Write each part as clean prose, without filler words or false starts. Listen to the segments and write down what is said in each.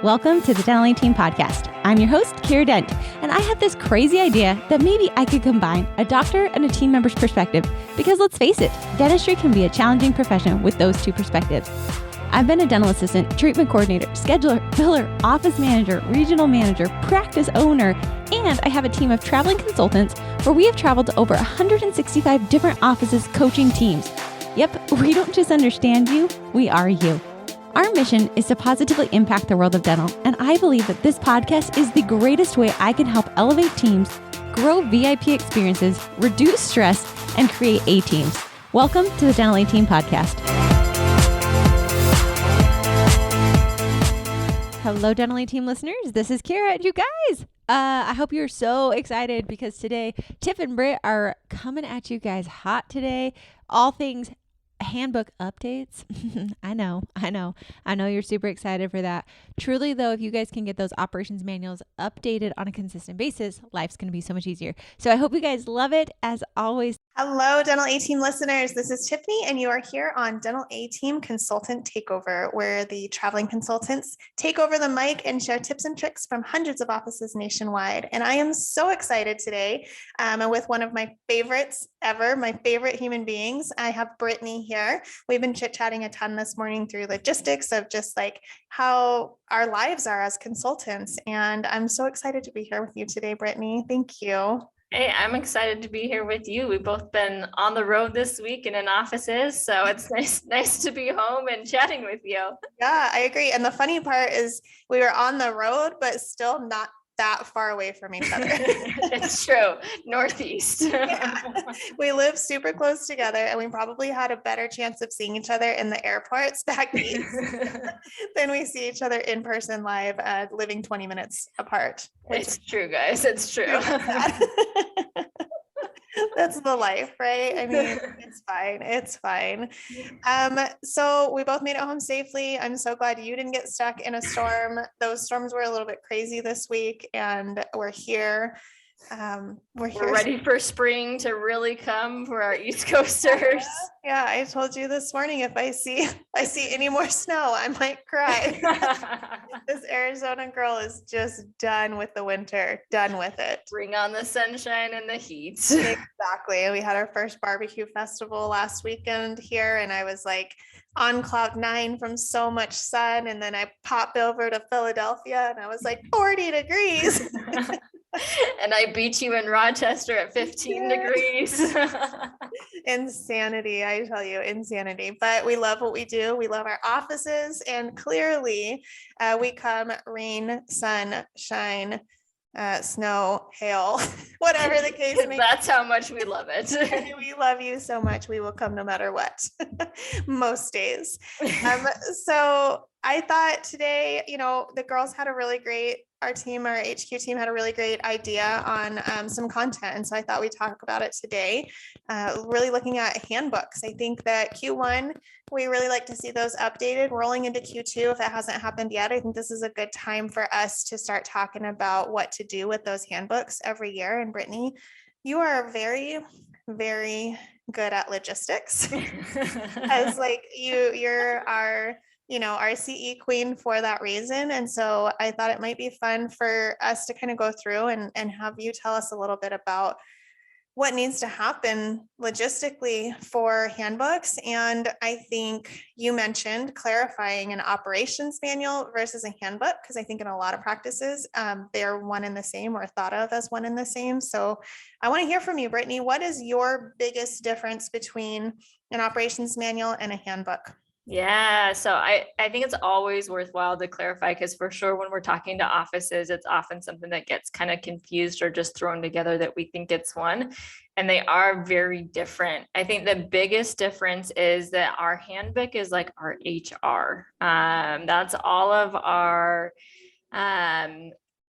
Welcome to the Dental Team Podcast. I'm your host, Kira Dent, and I have this crazy idea that maybe I could combine a doctor and a team member's perspective because let's face it, dentistry can be a challenging profession with those two perspectives. I've been a dental assistant, treatment coordinator, scheduler, biller, office manager, regional manager, practice owner, and I have a team of traveling consultants where we have traveled to over 165 different offices coaching teams. Yep, we don't just understand you, we are you. Our mission is to positively impact the world of dental, and I believe that this podcast is the greatest way I can help elevate teams, grow VIP experiences, reduce stress, and create A-teams. Welcome to the Dental A-Team Podcast. Hello, Dental A-Team listeners. This is Kira, and you guys, I hope you're so excited because today, Tiff and Brit are coming at you guys hot today. All things Handbook updates. I know you're super excited for that. Truly though, if you guys can get those operations manuals updated on a consistent basis, life's going to be so much easier. So I hope you guys love it. As always, hello, Dental A-Team listeners. This is Tiffany, and you are here on Dental A-Team Consultant Takeover, where the traveling consultants take over the mic and share tips and tricks from hundreds of offices nationwide. And I am so excited today. And with one of my favorites ever, my favorite human beings, I have Brittany here. We've been chit-chatting a ton this morning through logistics of just like how our lives are as consultants. And I'm so excited to be here with you today, Brittany. Thank you. Hey, I'm excited to be here with you. We've both been on the road this week and in offices, so it's nice to be home and chatting with you. Yeah, I agree. And the funny part is we were on the road, but still not that far away from each other. It's true. Northeast. Yeah. We live super close together, and we probably had a better chance of seeing each other in the airports back east than we see each other in person live, living 20 minutes apart. It's true, guys. It's true. That's the life, right? I mean, it's fine. It's fine. So we both made it home safely. I'm so glad you didn't get stuck in a storm. Those storms were a little bit crazy this week, and we're here. We're ready for spring to really come for our East Coasters. Yeah, I told you this morning, if I see any more snow, I might cry. This Arizona girl is just done with the winter, done with it. Bring on the sunshine and the heat. Exactly. We had our first barbecue festival last weekend here, and I was like on cloud 9 from so much sun. And then I popped over to Philadelphia and I was like 40 degrees. And I beat you in Rochester at 15 degrees. Insanity, I tell you, insanity. But we love what we do. We love our offices, and clearly we come rain, sun, shine, snow, hail, whatever the case may be. That's how much we love it. We love you so much. We will come no matter what, most days. So I thought today, the girls had our HQ team had a really great idea on some content. And so I thought we'd talk about it today, really looking at handbooks. I think that Q1, we really like to see those updated. Rolling into Q2, if it hasn't happened yet, I think this is a good time for us to start talking about what to do with those handbooks every year. And Brittany, you are very, very good at logistics. As like you're our CE queen for that reason. And so I thought it might be fun for us to kind of go through and have you tell us a little bit about what needs to happen logistically for handbooks. And I think you mentioned clarifying an operations manual versus a handbook, because I think in a lot of practices, they're one and the same or thought of as one and the same. So I want to hear from you, Brittany. What is your biggest difference between an operations manual and a handbook? Yeah, so I think it's always worthwhile to clarify, because for sure when we're talking to offices, it's often something that gets kind of confused or just thrown together that we think it's one, and they are very different. I think the biggest difference is that our handbook is like our HR. That's all of our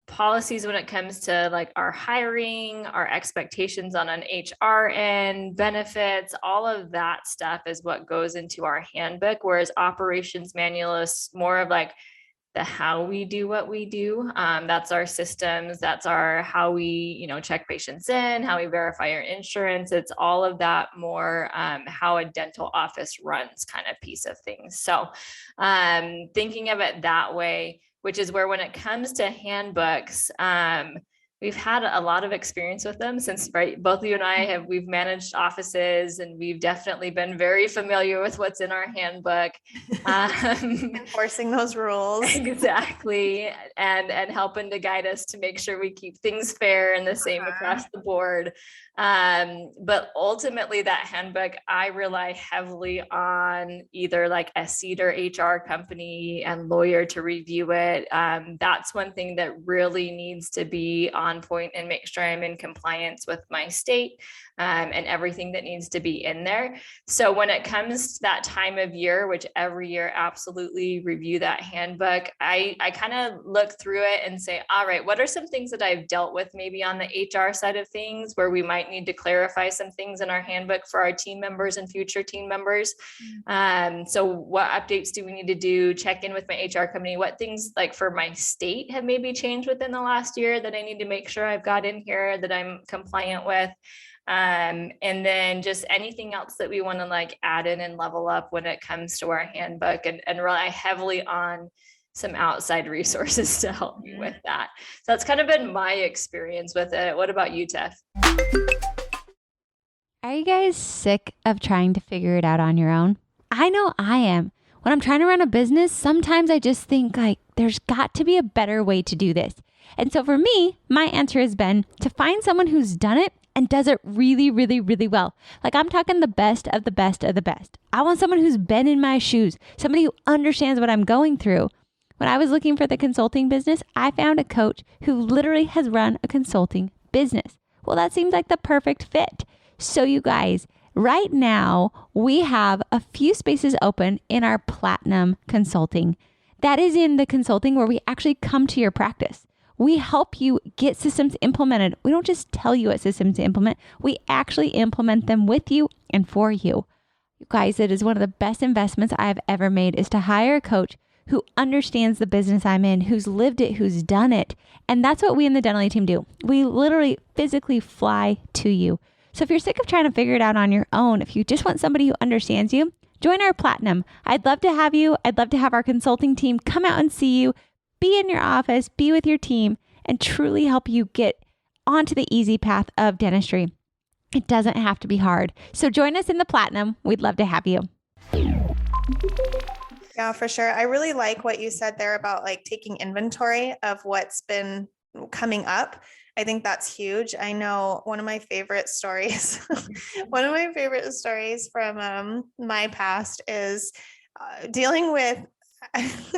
policies when it comes to like our hiring, our expectations on an HR end, benefits, all of that stuff is what goes into our handbook. Whereas operations manual is more of like the how we do what we do. That's our systems. That's our how we, check patients in, how we verify our insurance. It's all of that more how a dental office runs kind of piece of things. So thinking of it that way, which is where when it comes to handbooks, we've had a lot of experience with them since, right? Both you and I we've managed offices, and we've definitely been very familiar with what's in our handbook. Enforcing those rules. Exactly. And helping to guide us to make sure we keep things fair and the same across the board. But ultimately that handbook, I rely heavily on either like a CEDAR HR company and lawyer to review it. That's one thing that really needs to be on point and make sure I'm in compliance with my state, and everything that needs to be in there. So when it comes to that time of year, which every year absolutely review that handbook, I kind of look through it and say, all right, what are some things that I've dealt with maybe on the HR side of things where we might need to clarify some things in our handbook for our team members and future team members. So what updates do we need to do? Check in with my HR company. What things like for my state have maybe changed within the last year that I need to make sure I've got in here that I'm compliant with. And then just anything else that we want to like add in and level up when it comes to our handbook, and rely heavily on some outside resources to help me with that. So that's kind of been my experience with it. What about you, Tiff? Are you guys sick of trying to figure it out on your own? I know I am. When I'm trying to run a business, sometimes I just think like there's got to be a better way to do this. And so for me, my answer has been to find someone who's done it and does it really, really, really well. Like I'm talking the best of the best of the best. I want someone who's been in my shoes, somebody who understands what I'm going through. When I was looking for the consulting business, I found a coach who literally has run a consulting business. Well, that seems like the perfect fit. So you guys, right now we have a few spaces open in our Platinum Consulting. That is in the consulting where we actually come to your practice. We help you get systems implemented. We don't just tell you what systems to implement. We actually implement them with you and for you. You guys, it is one of the best investments I've ever made is to hire a coach who understands the business I'm in, who's lived it, who's done it. And that's what we in the Dental team do. We literally physically fly to you. So if you're sick of trying to figure it out on your own, if you just want somebody who understands you, join our Platinum. I'd love to have you. I'd love to have our consulting team come out and see you, be in your office, be with your team, and truly help you get onto the easy path of dentistry. It doesn't have to be hard. So join us in the Platinum. We'd love to have you. Yeah, for sure. I really like what you said there about like taking inventory of what's been coming up. I think that's huge. I know one of my favorite stories, from my past is dealing with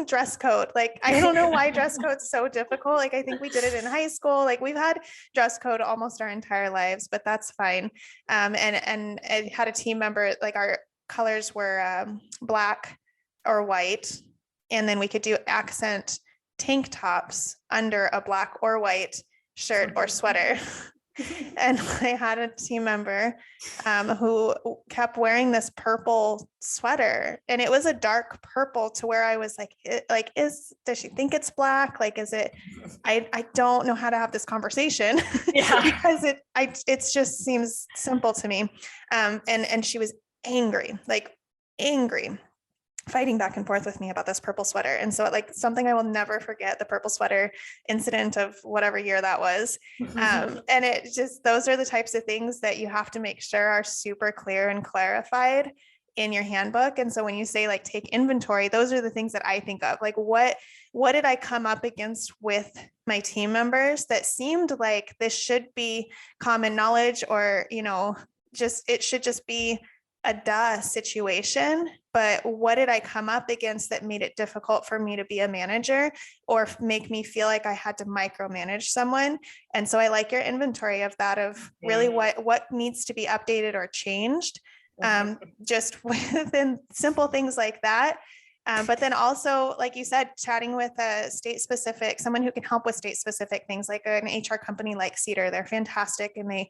dress code. Like, I don't know why dress code's so difficult. Like, I think we did it in high school. Like, we've had dress code almost our entire lives, but that's fine. And I had a team member, like our colors were black or white, and then we could do accent tank tops under a black or white shirt or sweater. And I had a team member who kept wearing this purple sweater, and it was a dark purple to where I was like, does she think it's black? Like, is it, I don't know how to have this conversation because it just seems simple to me. And she was angry, fighting back and forth with me about this purple sweater. And so like something I will never forget, the purple sweater incident of whatever year that was. And it just, those are the types of things that you have to make sure are super clear and clarified in your handbook. And so when you say like take inventory, those are the things that I think of, like what did I come up against with my team members that seemed like this should be common knowledge, or, it should just be a duh situation, but what did I come up against that made it difficult for me to be a manager or make me feel like I had to micromanage someone? And so I like your inventory of that, of really what needs to be updated or changed, just within simple things like that. But then also, like you said, chatting with a someone who can help with state specific things, like an HR company like CEDAR. They're fantastic, and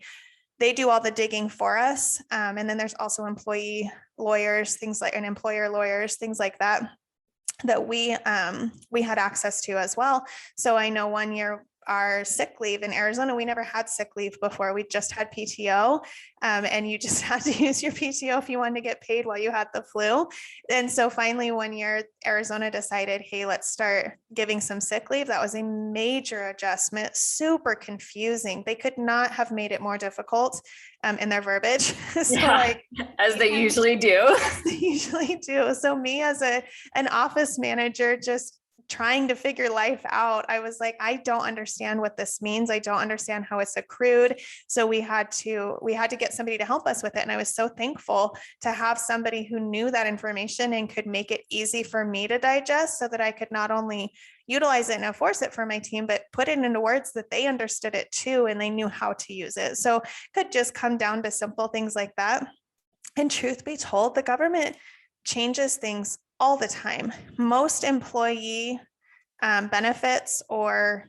they do all the digging for us. And then there's also employee lawyers, and employer lawyers, things like that we had access to as well. So I know one year our sick leave in Arizona. We never had sick leave before. We just had PTO. And you just had to use your PTO if you wanted to get paid while you had the flu. And so finally, one year, Arizona decided, hey, let's start giving some sick leave. That was a major adjustment, super confusing. They could not have made it more difficult in their verbiage. So like, as they usually do. As they usually do. So me as an office manager, just trying to figure life out, I was like, I don't understand what this means. I don't understand how it's accrued. So we had to get somebody to help us with it. And I was so thankful to have somebody who knew that information and could make it easy for me to digest, so that I could not only utilize it and enforce it for my team, but put it into words that they understood it too, and they knew how to use it. So it could just come down to simple things like that. And truth be told, the government changes things all the time. Most employee benefits, or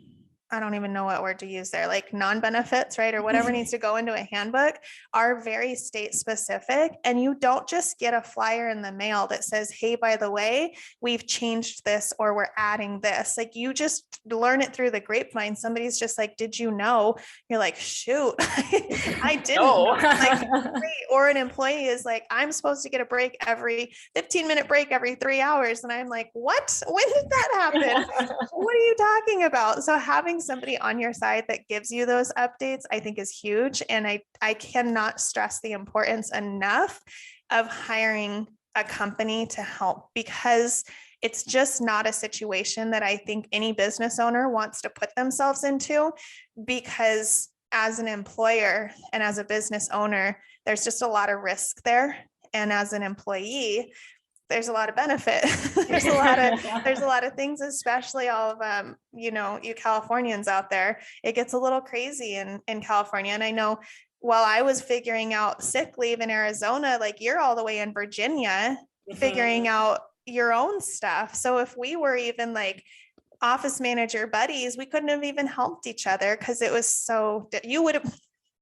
I don't even know what word to use there, like non-benefits, right? Or whatever needs to go into a handbook, are very state specific. And you don't just get a flyer in the mail that says, hey, by the way, we've changed this, or we're adding this. Like, you just learn it through the grapevine. Somebody's just like, did you know? You're like, shoot, I didn't know. Like, great. Or an employee is like, I'm supposed to get a break every 15-minute break every 3 hours. And I'm like, what? When did that happen? What are you talking about? So having somebody on your side that gives you those updates, I think, is huge. And I cannot stress the importance enough of hiring a company to help, because it's just not a situation that I think any business owner wants to put themselves into, because as an employer and as a business owner, there's just a lot of risk there. And as an employee, there's a lot of benefit. there's a lot of things, especially all of, you Californians out there. It gets a little crazy in California. And I know while I was figuring out sick leave in Arizona, like, you're all the way in Virginia figuring out your own stuff. So if we were even like office manager buddies, we couldn't have even helped each other, because it was so,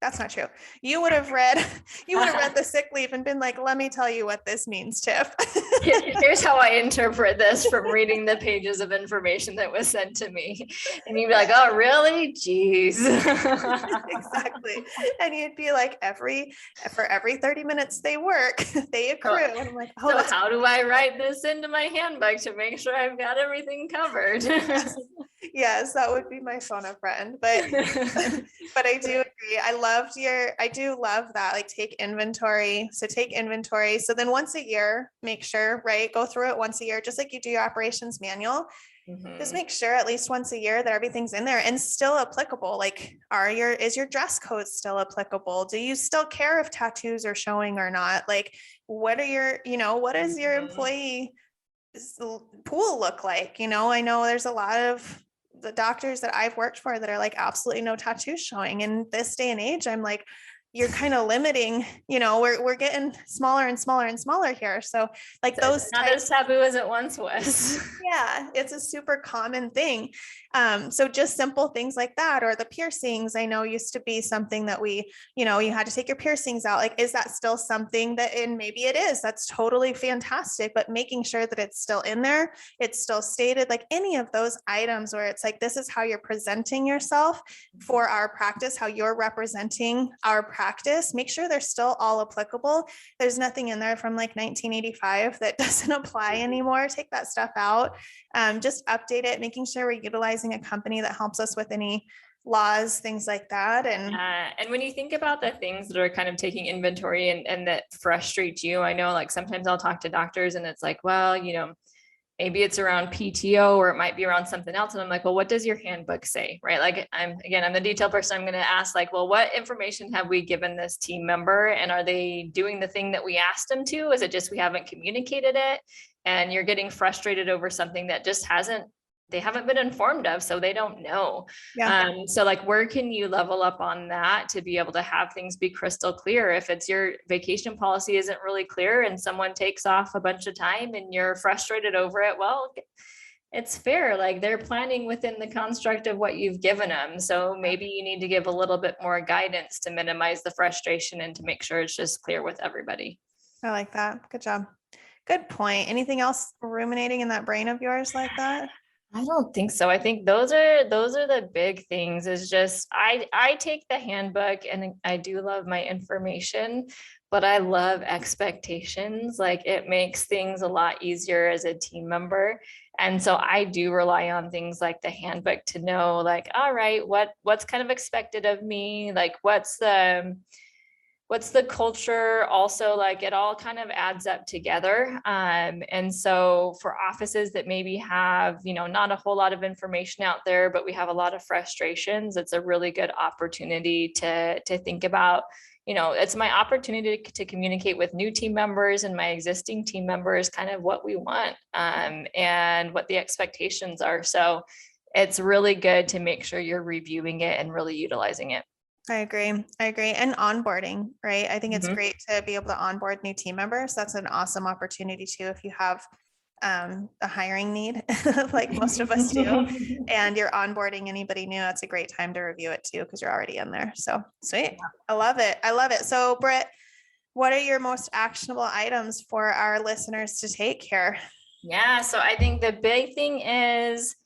that's not true. You would have read the sick leave and been like, let me tell you what this means, Tiff. Here's how I interpret this from reading the pages of information that was sent to me. And you'd be like, oh, really? Jeez. Exactly. And you'd be like, for every 30 minutes they work, they accrue. And I'm like, so how do I write this into my handbook to make sure I've got everything covered? Yes, that would be my phone a friend. But I do agree. I do love that. Like, take inventory. So take inventory. So then once a year, make sure, right? Go through it once a year, just like you do your operations manual. Just make sure at least once a year that everything's in there and still applicable. Like, is your dress code still applicable? Do you still care if tattoos are showing or not? Like, what does your employee pool look like? I know there's a lot of the doctors that I've worked for that are like, absolutely no tattoos showing. In this day and age, I'm like, you're kind of limiting, we're getting smaller and smaller and smaller here. So like, so those not as taboo as it once was. Yeah, it's a super common thing. So just simple things like that, or the piercings, I know used to be something that you had to take your piercings out. Like, is that still something that, and maybe it is, that's totally fantastic, but making sure that it's still in there, it's still stated, like any of those items where it's like, this is how you're presenting yourself for our practice, how you're representing our practice, make sure they're still all applicable. There's nothing in there from like 1985 that doesn't apply anymore. Take that stuff out. Just update it, making sure we're utilizing a company that helps us with any laws, things like that. And when you think about the things that are kind of taking inventory and that frustrate you, I know like sometimes I'll talk to doctors and it's like, well, maybe it's around PTO or it might be around something else. And I'm like, well, what does your handbook say? Right? Like I'm the detail person. I'm going to ask like, well, what information have we given this team member? And are they doing the thing that we asked them to? Is it just, we haven't communicated it and you're getting frustrated over something that just they haven't been informed of, so they don't know. Yeah. So like, where can you level up on that to be able to have things be crystal clear? If it's your vacation policy isn't really clear and someone takes off a bunch of time and you're frustrated over it, well, it's fair. Like they're planning within the construct of what you've given them. So maybe you need to give a little bit more guidance to minimize the frustration and to make sure it's just clear with everybody. I like that. Good job. Good point. Anything else ruminating in that brain of yours like that? I don't think so. I think those are the big things. Is just I take the handbook and I do love my information, but I love expectations. Like it makes things a lot easier as a team member. And so I do rely on things like the handbook to know like, all right, what's kind of expected of me? Like what's the culture also, like it all kind of adds up together. And so for offices that maybe have, not a whole lot of information out there, but we have a lot of frustrations, it's a really good opportunity to think about, it's my opportunity to communicate with new team members and my existing team members, kind of what we want, and what the expectations are. So it's really good to make sure you're reviewing it and really utilizing it. I agree. And onboarding, right? I think it's great to be able to onboard new team members. That's an awesome opportunity too. If you have a hiring need, like most of us do, and you're onboarding anybody new, that's a great time to review it too, because you're already in there. So sweet. I love it. So Brit, what are your most actionable items for our listeners to take here? Yeah. So I think the big thing is,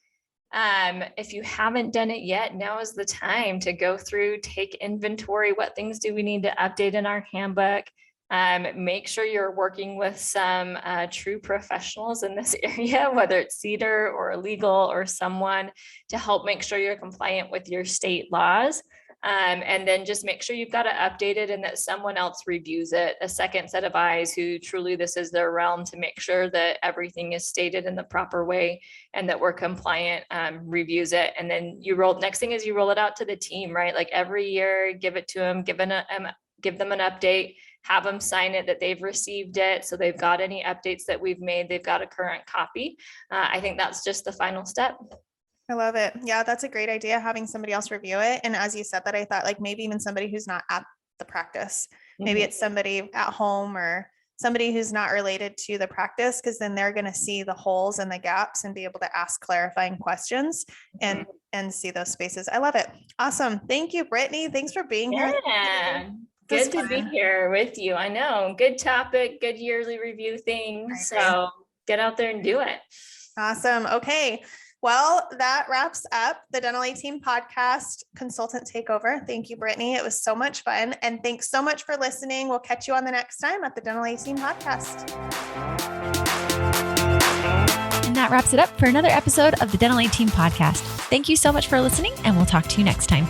if you haven't done it yet, now is the time to go through, take inventory. What things do we need to update in our handbook? Make sure you're working with some true professionals in this area, whether it's CEDAR or legal or someone to help make sure you're compliant with your state laws. And then just make sure you've got to update it and that someone else reviews it, a second set of eyes who truly this is their realm, to make sure that everything is stated in the proper way and that we're compliant, reviews it. And then next thing is you roll it out to the team, right? Like every year, give it to them, give them an update, have them sign it that they've received it. So they've got any updates that we've made, they've got a current copy. I think that's just the final step. I love it. Yeah, that's a great idea, having somebody else review it. And as you said that, I thought like maybe even somebody who's not at the practice, maybe it's somebody at home or somebody who's not related to the practice, because then they're going to see the holes and the gaps and be able to ask clarifying questions and see those spaces. I love it. Awesome. Thank you, Brittany. Thanks for being here. Good to be here with you. I know. Good topic, good yearly review things. So get out there and do it. Awesome. Okay. Well, that wraps up the Dental A Team podcast consultant takeover. Thank you, Brittany. It was so much fun. And thanks so much for listening. We'll catch you on the next time at the Dental A Team podcast. And that wraps it up for another episode of the Dental A Team podcast. Thank you so much for listening, and we'll talk to you next time.